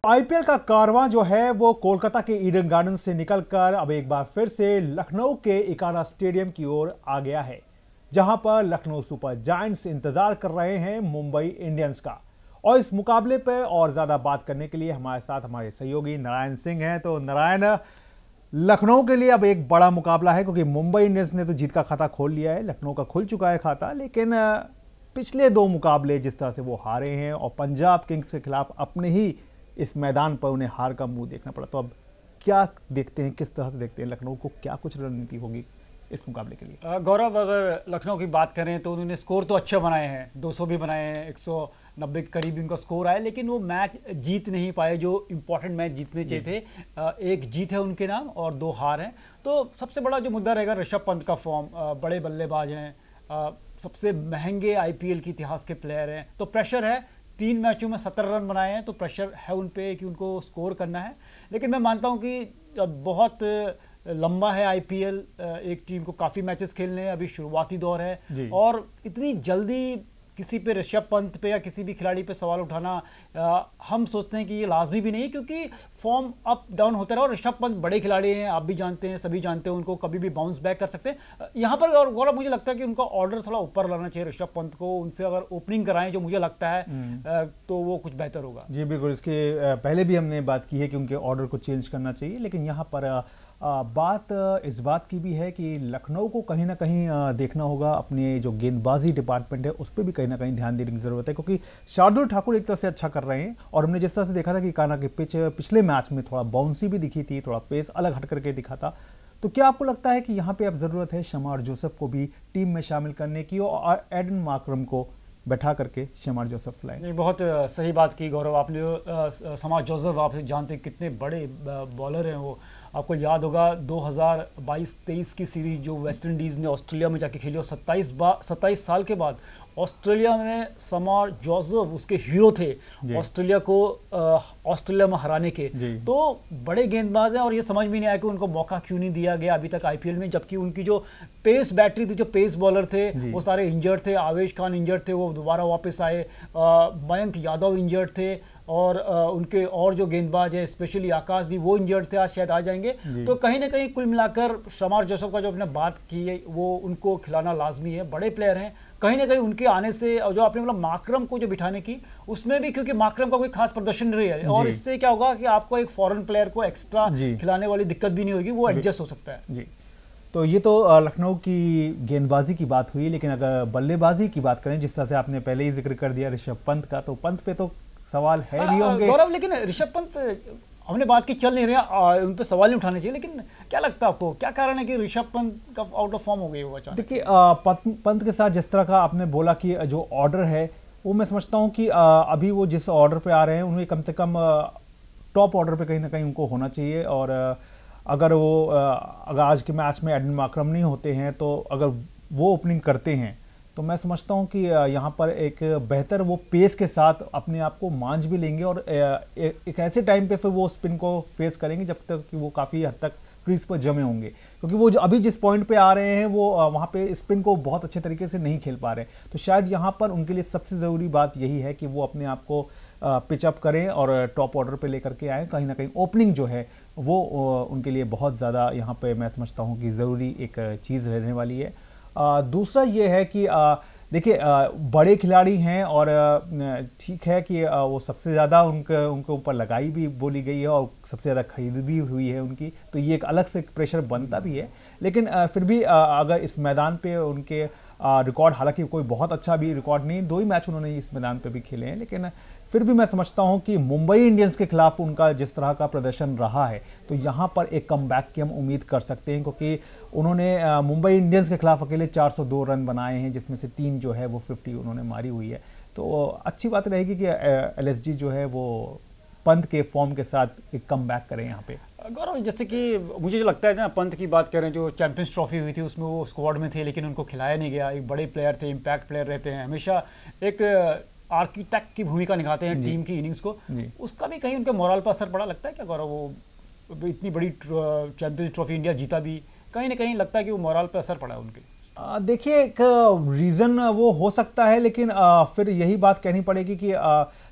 IPL का कारवां जो है वो कोलकाता के ईडन गार्डन से निकलकर अब एक बार फिर से लखनऊ के इकाना स्टेडियम की ओर आ गया है, जहां पर लखनऊ सुपर जायंट्स इंतजार कर रहे हैं मुंबई इंडियंस का। और इस मुकाबले पर और ज्यादा बात करने के लिए हमारे साथ हमारे सहयोगी नारायण सिंह हैं। तो नारायण, लखनऊ के लिए अब एक बड़ा मुकाबला है क्योंकि मुंबई इंडियंस ने तो जीत का खाता खोल लिया है, लखनऊ का खुल चुका है खाता, लेकिन पिछले दो मुकाबले जिस तरह से वो हारे हैं और पंजाब किंग्स के खिलाफ अपने ही इस मैदान पर उन्हें हार का मुंह देखना पड़ा। तो अब क्या देखते हैं, किस तरह से देखते हैं लखनऊ को, क्या कुछ रणनीति होगी इस मुकाबले के लिए? गौरव, अगर लखनऊ की बात करें तो उन्होंने स्कोर तो अच्छे बनाए हैं, 200 भी बनाए हैं, 190 के करीब उनका स्कोर आया, लेकिन वो मैच जीत नहीं पाए जो इंपॉर्टेंट मैच जीतने चाहिए थे। एक जीत है उनके नाम और 2 हार हैं। तो सबसे बड़ा जो मुद्दा रहेगा ऋषभ पंत का फॉर्म, बड़े बल्लेबाज हैं, सबसे महंगे आईपीएल के इतिहास के प्लेयर हैं, तो प्रेशर है। 3 मैचों में 70 रन बनाए हैं, तो प्रेशर है उन पे कि उनको स्कोर करना है। लेकिन मैं मानता हूं कि बहुत लंबा है आईपीएल, एक टीम को काफ़ी मैचेस खेलने हैं, अभी शुरुआती दौर है और इतनी जल्दी किसी पे ऋषभ पंत पे या किसी भी खिलाड़ी पे सवाल उठाना हम सोचते हैं कि ये लाजमी भी नहीं है, क्योंकि फॉर्म अप डाउन होता रहा और ऋषभ पंत बड़े खिलाड़ी हैं, आप भी जानते हैं, सभी जानते हैं, उनको कभी भी बाउंस बैक कर सकते हैं। यहाँ पर और गौरव, मुझे लगता है कि उनका ऑर्डर थोड़ा ऊपर लाना चाहिए ऋषभ पंत को, उनसे अगर ओपनिंग कराएं जो मुझे लगता है तो वो कुछ बेहतर होगा। जी बिल्कुल, इसके पहले भी हमने बात की है कि उनके ऑर्डर को चेंज करना चाहिए, लेकिन यहाँ पर बात इस बात की भी है कि लखनऊ को कहीं ना कहीं देखना होगा, अपने जो गेंदबाजी डिपार्टमेंट है उस पर भी कहीं ना कहीं ध्यान देने की जरूरत है, क्योंकि शार्दुल ठाकुर एक तरह से अच्छा कर रहे हैं और हमने जिस तरह से देखा था कि काना की पिच पिछले मैच में थोड़ा बाउंसी भी दिखी थी, थोड़ा पेस अलग हट करके दिखा था। तो क्या आपको लगता है कि यहाँ पे अब जरूरत है शमार जोसेफ को भी टीम में शामिल करने की और एडन मार्करम को बैठा करके शमार जोसेफ लाए? बहुत सही बात की गौरव आपने। शमार जोसेफ आप जानते हैं कितने बड़े बॉलर हैं वो। आपको याद होगा 2022-23 की सीरीज जो वेस्ट इंडीज़ ने ऑस्ट्रेलिया में जाके खेली और 27 साल के बाद ऑस्ट्रेलिया में शमार जोसेफ उसके हीरो थे, ऑस्ट्रेलिया को ऑस्ट्रेलिया में हराने के। तो बड़े गेंदबाज हैं और ये समझ में नहीं आया कि उनको मौका क्यों नहीं दिया गया अभी तक आईपीएल में, जबकि उनकी जो पेस बैटरी थी, जो पेस बॉलर थे वो सारे इंजर्ड थे। आवेश खान इंजर्ड थे, वो दोबारा वापस आए। मयंक यादव इंजर्ड थे और उनके और जो गेंदबाज है स्पेशली आकाश भी वो इंजर्ड थे, आज शायद आ जाएंगे। तो कहीं ना कहीं कुल मिलाकर शमार जोसेफ का जो आपने बात की है वो उनको खिलाना लाजमी है, बड़े प्लेयर हैं। कहीं ना कहीं उनके आने से और जो आपने बोला मार्करम को जो बिठाने की, उसमें भी क्योंकि मार्करम का कोई खास प्रदर्शन नहीं है और इससे क्या होगा कि आपको एक फॉरेन प्लेयर को एक्स्ट्रा खिलाने वाली दिक्कत भी नहीं होगी, वो एडजस्ट हो सकता है। जी, तो ये तो लखनऊ की गेंदबाजी की बात हुई, लेकिन अगर बल्लेबाजी की बात करें, जिस तरह से आपने पहले ही जिक्र कर दिया ऋषभ पंत का, तो पंत पे तो सवाल है भी होंगे गौरव। लेकिन ऋषभ पंत, हमने बात की, चल नहीं रहे, उन पे सवाल नहीं उठाने चाहिए, लेकिन क्या लगता है आपको, क्या कारण है कि ऋषभ पंत का आउट ऑफ फॉर्म हो गई होगा? देखिए, पंत के साथ जिस तरह का आपने बोला कि जो ऑर्डर है वो मैं समझता हूं कि अभी वो जिस ऑर्डर पे आ रहे हैं उन्हें कम से कम टॉप ऑर्डर पे कहीं ना कहीं उनको होना चाहिए। और अगर आज के मैच में एडन मार्करम नहीं होते हैं, तो अगर वो ओपनिंग करते हैं तो मैं समझता हूं कि यहाँ पर एक बेहतर वो पेस के साथ अपने आप को मांझ भी लेंगे और एक ऐसे टाइम पे फिर वो स्पिन को फेस करेंगे जब तक कि वो काफ़ी हद तक क्रीज पर जमे होंगे, क्योंकि वो अभी जिस पॉइंट पे आ रहे हैं वो वहाँ पे स्पिन को बहुत अच्छे तरीके से नहीं खेल पा रहे। तो शायद यहाँ पर उनके लिए सबसे ज़रूरी बात यही है कि वो अपने आप को पिचअप करें और टॉप ऑर्डर पे लेकर के आएँ। कहीं ना कहीं ओपनिंग जो है वो उनके लिए बहुत ज़्यादा यहाँ पे मैं समझता हूँ कि ज़रूरी एक चीज़ रहने वाली है। दूसरा ये है कि देखिए, बड़े खिलाड़ी हैं और ठीक है कि वो सबसे ज़्यादा उनके ऊपर लगाई भी बोली गई है और सबसे ज़्यादा खरीद भी हुई है उनकी, तो ये एक अलग से प्रेशर बनता भी है। लेकिन फिर भी अगर इस मैदान पे उनके रिकॉर्ड, हालांकि कोई बहुत अच्छा भी रिकॉर्ड नहीं, 2 ही मैच उन्होंने इस मैदान पे भी खेले हैं, लेकिन फिर भी मैं समझता हूं कि मुंबई इंडियंस के खिलाफ उनका जिस तरह का प्रदर्शन रहा है तो यहां पर एक कमबैक की हम उम्मीद कर सकते हैं, क्योंकि उन्होंने मुंबई इंडियंस के खिलाफ अकेले 402 रन बनाए हैं, जिसमें से 3 जो है वो 50 उन्होंने मारी हुई है। तो अच्छी बात रहेगी कि एलएसजी जो है वो पंत के फॉर्म के साथ एक कमबैक करें यहाँ पे। गौरव, जैसे कि मुझे जो लगता है ना, पंत की बात करें, जो चैंपियंस ट्रॉफी हुई थी उसमें वो स्क्वाड में थे लेकिन उनको खिलाया नहीं गया। एक बड़े प्लेयर थे, इम्पैक्ट प्लेयर रहते हैं, हमेशा एक आर्किटेक्ट की भूमिका निभाते हैं टीम की इनिंग्स को, उसका भी कहीं उनके मोरल पर असर पड़ा लगता है क्या गौरव? वो इतनी बड़ी चैंपियंस ट्रॉफी इंडिया जीता भी, कहीं ना कहीं लगता है कि वो मोरल पर असर पड़ा है उनके। देखिए, एक रीज़न वो हो सकता है, लेकिन फिर यही बात कहनी पड़ेगी कि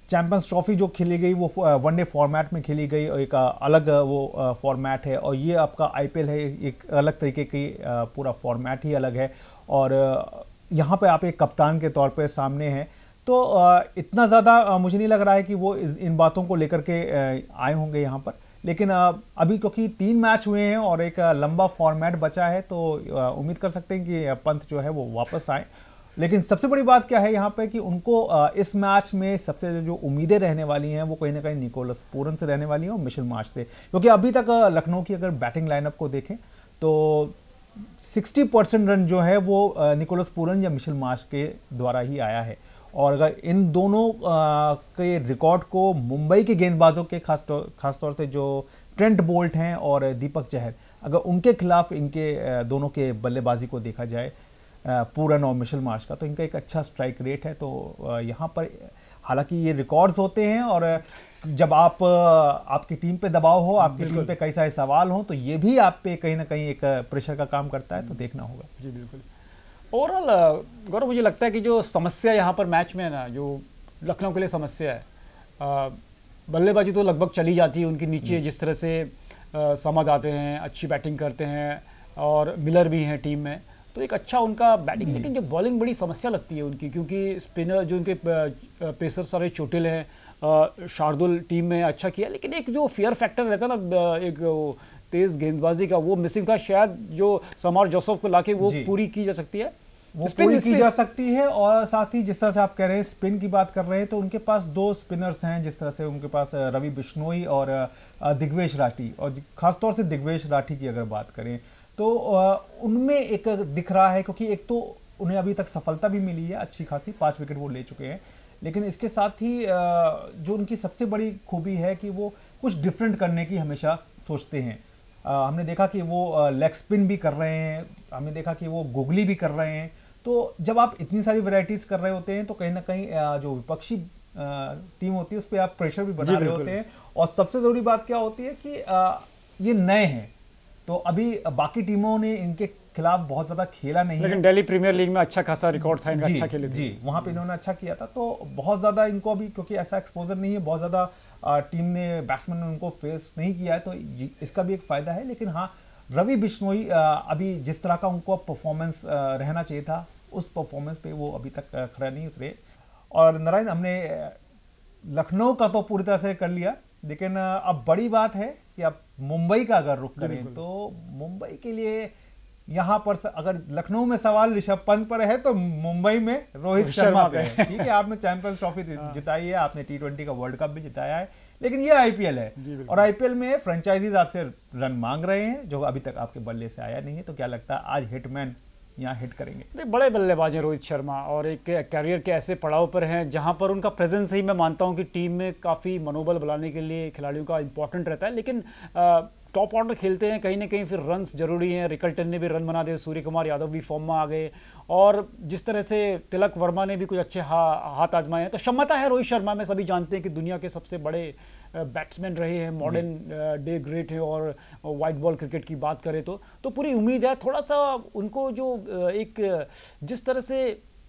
चैंपियंस ट्रॉफी जो खेली गई वो वनडे फॉर्मेट में खेली गई और एक अलग वो फॉर्मेट है, और ये आपका आईपीएल है, एक अलग तरीके की पूरा फॉर्मेट ही अलग है, और यहाँ पे आप एक कप्तान के तौर पे सामने हैं, तो इतना ज़्यादा मुझे नहीं लग रहा है कि वो इन बातों को लेकर के आए होंगे यहाँ पर। लेकिन अभी क्योंकि 3 मैच हुए हैं और एक लंबा फॉर्मेट बचा है, तो उम्मीद कर सकते हैं कि पंत जो है वो वापस आए। लेकिन सबसे बड़ी बात क्या है यहाँ पे कि उनको इस मैच में सबसे जो उम्मीदें रहने वाली हैं वो कहीं ना कहीं निकोलस पूरन से रहने वाली हैं और मिशेल मार्श से, क्योंकि अभी तक लखनऊ की अगर बैटिंग लाइनअप को देखें तो 60% रन जो है वो निकोलस पूरन या मिशेल मार्श के द्वारा ही आया है। और अगर इन दोनों के रिकॉर्ड को मुंबई के गेंदबाजों के खासतौर से जो ट्रेंट बोल्ट हैं और दीपक चहर, अगर उनके खिलाफ इनके दोनों के बल्लेबाजी को देखा जाए पूरन और मिशेल मार्श का, तो इनका एक अच्छा स्ट्राइक रेट है। तो यहाँ पर हालांकि ये रिकॉर्ड्स होते हैं, और जब आपकी टीम पे दबाव हो, आपकी टीम पे कई सारे सवाल हो, तो ये भी आप पे कहीं ना कहीं एक प्रेशर का काम करता है, तो देखना होगा। जी बिल्कुल। ओवरऑल गौरव, मुझे लगता है कि जो समस्या यहाँ पर मैच में है ना, जो लखनऊ के लिए समस्या है, बल्लेबाजी तो लगभग चली जाती है उनकी नीचे, जिस तरह से समझ आते हैं, अच्छी बैटिंग करते हैं, और मिलर भी हैं टीम में, तो एक अच्छा उनका बैटिंग, लेकिन जो बॉलिंग बड़ी समस्या लगती है उनकी, क्योंकि स्पिनर जो उनके पेसर सारे चोटिल हैं। शार्दुल टीम में अच्छा किया, लेकिन एक जो फियर फैक्टर रहता है ना, एक तेज गेंदबाजी का, वो मिसिंग था। शायद जो समार जोसेफ को लाके वो पूरी की जा सकती है, वो पूरी की जा सकती है। और साथ ही जिस तरह से आप कह रहे हैं, स्पिन की बात कर रहे हैं, तो उनके पास 2 स्पिनर्स हैं, जिस तरह से उनके पास रवि बिश्नोई और दिग्वेश राठी, और खासतौर से दिग्वेश राठी की अगर बात करें तो उनमें एक दिख रहा है, क्योंकि एक तो उन्हें अभी तक सफलता भी मिली है अच्छी खासी, 5 विकेट वो ले चुके हैं, लेकिन इसके साथ ही जो उनकी सबसे बड़ी खूबी है कि वो कुछ डिफरेंट करने की हमेशा सोचते हैं। हमने देखा कि वो लेग स्पिन भी कर रहे हैं, हमने देखा कि वो गुगली भी कर रहे हैं। तो जब आप इतनी सारी वैरायटीज कर रहे होते हैं, तो कहीं ना कहीं जो विपक्षी टीम होती है उस पर आप प्रेशर भी बना रहे होते हैं। और सबसे जरूरी बात क्या होती है कि ये नए हैं, तो अभी बाकी टीमों ने इनके खिलाफ बहुत ज्यादा खेला नहीं, लेकिन दिल्ली प्रीमियर लीग में अच्छा खासा रिकॉर्ड था इनका, अच्छा खेले थे जी, वहां पे इन्होंने अच्छा किया था। तो बहुत ज्यादा इनको अभी, क्योंकि ऐसा एक्सपोजर नहीं है, बहुत ज्यादा टीम ने, बैट्समैन ने उनको फेस नहीं किया है, तो इसका भी एक फायदा है। लेकिन हाँ, रवि बिश्नोई अभी जिस तरह का उनको परफॉर्मेंस रहना चाहिए था, उस परफॉर्मेंस पे वो अभी तक खरा नहीं उतरे। और नारायण, हमने लखनऊ का तो पूरी तरह से कर लिया, लेकिन अब बड़ी बात है कि अब मुंबई का अगर रुख करें, तो मुंबई के लिए यहाँ पर अगर लखनऊ में सवाल ऋषभ पंत पर है, तो मुंबई में रोहित शर्मा पे है। ठीक है, आपने चैंपियंस ट्रॉफी जिताई है, आपने T20 का वर्ल्ड कप भी जिताया है, लेकिन ये आईपीएल है, और आईपीएल में फ्रेंचाइजीज आपसे रन मांग रहे हैं, जो अभी तक आपके बल्ले से आया नहीं है। तो क्या लगता है आज हिटमैन यहाँ हिट करेंगे? बड़े बल्लेबाज हैं रोहित शर्मा, और एक कैरियर के ऐसे पड़ाव पर हैं जहां पर उनका प्रेजेंस ही मैं मानता हूं कि टीम में काफ़ी मनोबल बढ़ाने के लिए खिलाड़ियों का इंपॉर्टेंट रहता है। लेकिन टॉप ऑर्डर खेलते हैं, कहीं ना कहीं फिर रन्स जरूरी हैं। रिकल्टन ने भी रन बना दिए, सूर्य कुमार यादव भी फॉर्म में आ गए, और जिस तरह से तिलक वर्मा ने भी कुछ अच्छे हाथ आजमाए हैं। तो क्षमता है रोहित शर्मा में, सभी जानते हैं कि दुनिया के सबसे बड़े बैट्समैन रहे हैं, मॉडर्न डे ग्रेट है। और वाइट बॉल क्रिकेट की बात करें तो पूरी उम्मीद है। थोड़ा सा उनको जो एक जिस तरह से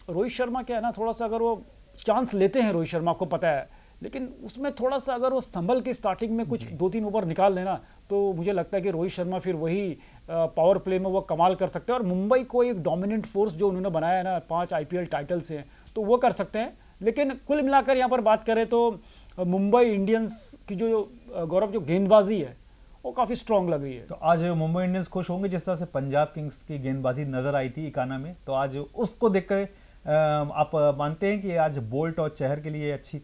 रोहित शर्मा क्या है ना, थोड़ा सा अगर वो चांस लेते हैं, रोहित शर्मा को पता है, लेकिन उसमें थोड़ा सा अगर वो संभल के स्टार्टिंग में कुछ 2-3 ओवर निकाल लेना, तो मुझे लगता है कि रोहित शर्मा फिर वही पावर प्ले में वो कमाल कर सकते हैं। और मुंबई को एक डोमिनेंट फोर्स जो उन्होंने बनाया है ना, 5 आईपीएल टाइटल्स हैं, तो वो कर सकते हैं। लेकिन कुल मिलाकर यहाँ पर बात करें तो मुंबई इंडियंस की जो गौरव जो गेंदबाजी है वो काफ़ी स्ट्रॉन्ग लग रही है। तो आज मुंबई इंडियंस खुश होंगे, जिस तरह से पंजाब किंग्स की गेंदबाजी नजर आई थी इकाना में, तो आज उसको देखकर आप मानते हैं कि आज बोल्ट और चहर के लिए अच्छी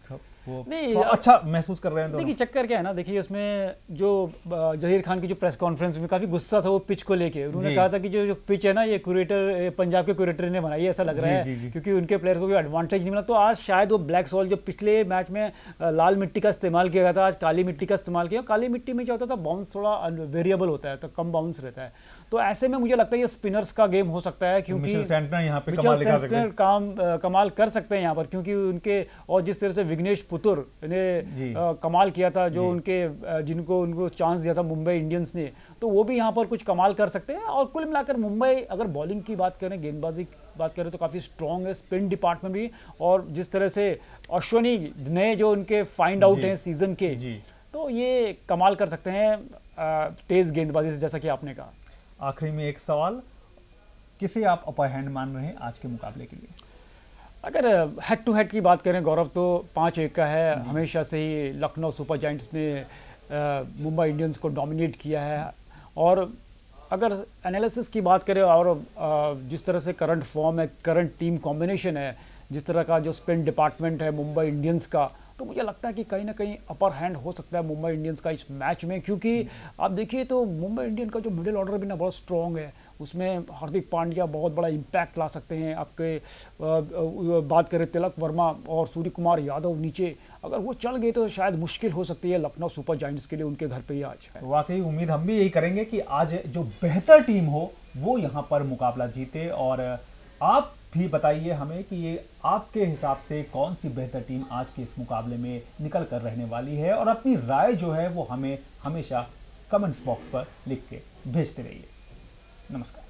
नहीं अच्छा महसूस कर रहे हैं? देखिए चक्कर क्या है ना, देखिए उसमें जो जहीर खान की जो प्रेस कॉन्फ्रेंस में काफी गुस्सा था वो पिच को लेके। उन्होंने कहा था कि जो पिच है ना, ये क्यूरेटर, पंजाब के क्यूरेटर ने बनाई है, ऐसा लग रहा है, क्योंकि उनके प्लेयर को भी एडवांटेज नहीं मिला। तो आज शायद वो ब्लैक सॉल, जो पिछले मैच में लाल मिट्टी का इस्तेमाल किया गया था, आज काली मिट्टी का इस्तेमाल किया। काली मिट्टी में क्या होता था, बाउंस थोड़ा वेरिएबल होता है, तो कम बाउंस रहता है। तो ऐसे में मुझे लगता है ये स्पिनर्स का गेम हो सकता है, क्योंकि कमाल कर सकते हैं यहाँ पर, क्योंकि उनके, और जिस तरह से विघ्नेश पुत्र ने कमाल किया था, जो उनको चांस दिया था मुंबई इंडियंस ने, तो वो भी यहाँ पर कुछ कमाल कर सकते हैं। और कुल मिलाकर मुंबई अगर बॉलिंग की बात करें, गेंदबाजी की बात करें तो काफ़ी स्ट्रॉन्ग है, स्पिन डिपार्टमेंट भी, और जिस तरह से अश्विनी नए जो उनके फाइंड आउट हैं सीजन के, तो ये कमाल कर सकते हैं तेज गेंदबाजी से, जैसा कि आपने कहा। आखिरी में एक सवाल, किसे आप अपर हैंड मान रहे हैं आज के मुकाबले के लिए? अगर हेड टू हेड की बात करें गौरव, तो 5-1 का है। हमेशा से ही लखनऊ सुपर जायंट्स ने मुंबई इंडियंस को डोमिनेट किया है। और अगर एनालिसिस की बात करें और जिस तरह से करंट फॉर्म है, करंट टीम कॉम्बिनेशन है, जिस तरह का जो स्पिन डिपार्टमेंट है मुंबई इंडियंस का, तो मुझे लगता है कि कहीं ना कहीं अपर हैंड हो सकता है मुंबई इंडियंस का इस मैच में। क्योंकि आप देखिए तो मुंबई इंडियन का जो मिडिल ऑर्डर भी ना बहुत स्ट्रॉन्ग है, उसमें हार्दिक पांड्या बहुत बड़ा इम्पैक्ट ला सकते हैं। आपके बात करें तिलक वर्मा और सूर्य कुमार यादव नीचे, अगर वो चल गए तो शायद मुश्किल हो सकती है लखनऊ सुपर जायंट्स के लिए, उनके घर पे ही आज है। वाकई उम्मीद हम भी यही करेंगे कि आज जो बेहतर टीम हो वो यहाँ पर मुकाबला जीते। और आप भी बताइए हमें कि ये आपके हिसाब से कौन सी बेहतर टीम आज के इस मुकाबले में निकल कर रहने वाली है, और अपनी राय जो है वो हमें हमेशा कमेंट्स बॉक्स पर लिख के भेजते रहिए। नमस्कार।